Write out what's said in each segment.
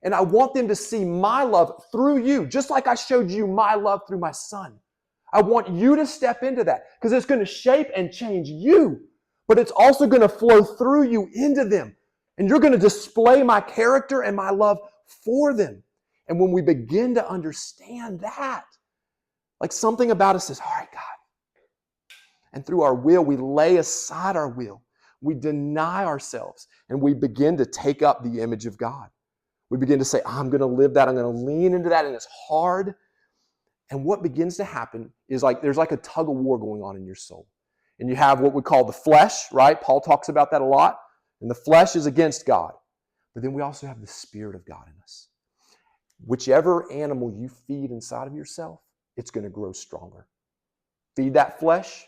And I want them to see my love through you, just like I showed you my love through my son. I want you to step into that because it's going to shape and change you, but it's also going to flow through you into them. And you're going to display my character and my love for them. And when we begin to understand that, like something about us says, all right, God. And through our will, we lay aside our will. We deny ourselves and we begin to take up the image of God. We begin to say, I'm going to live that. I'm going to lean into that. And it's hard. And what begins to happen is like there's like a tug of war going on in your soul. And you have what we call the flesh, right? Paul talks about that a lot. And the flesh is against God. But then we also have the Spirit of God in us. Whichever animal you feed inside of yourself, it's going to grow stronger. Feed that flesh,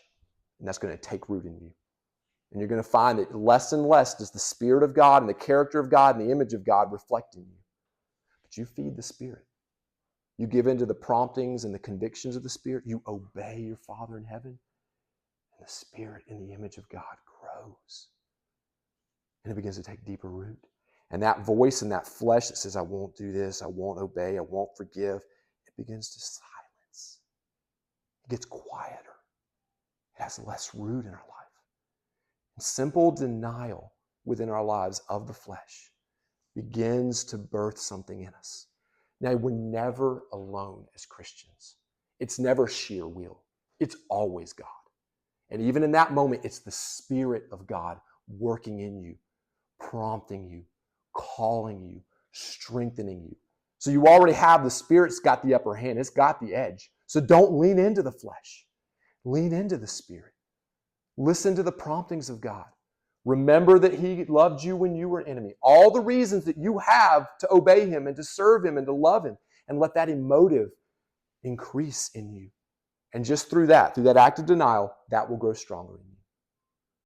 and that's going to take root in you. And you're going to find that less and less does the Spirit of God and the character of God and the image of God reflect in you. But you feed the Spirit. You give into the promptings and the convictions of the Spirit. You obey your Father in heaven. And the Spirit in the image of God grows. And it begins to take deeper root. And that voice in that flesh that says, I won't do this, I won't obey, I won't forgive, it begins to silence. It gets quieter. It has less root in our life. And simple denial within our lives of the flesh begins to birth something in us. Now, we're never alone as Christians. It's never sheer will. It's always God. And even in that moment, it's the Spirit of God working in you, prompting you, calling you, strengthening you. So you already have the Spirit's got the upper hand. It's got the edge. So don't lean into the flesh. Lean into the Spirit. Listen to the promptings of God. Remember that He loved you when you were an enemy. All the reasons that you have to obey Him and to serve Him and to love Him. And let that emotive increase in you. And just through that act of denial, that will grow stronger in you.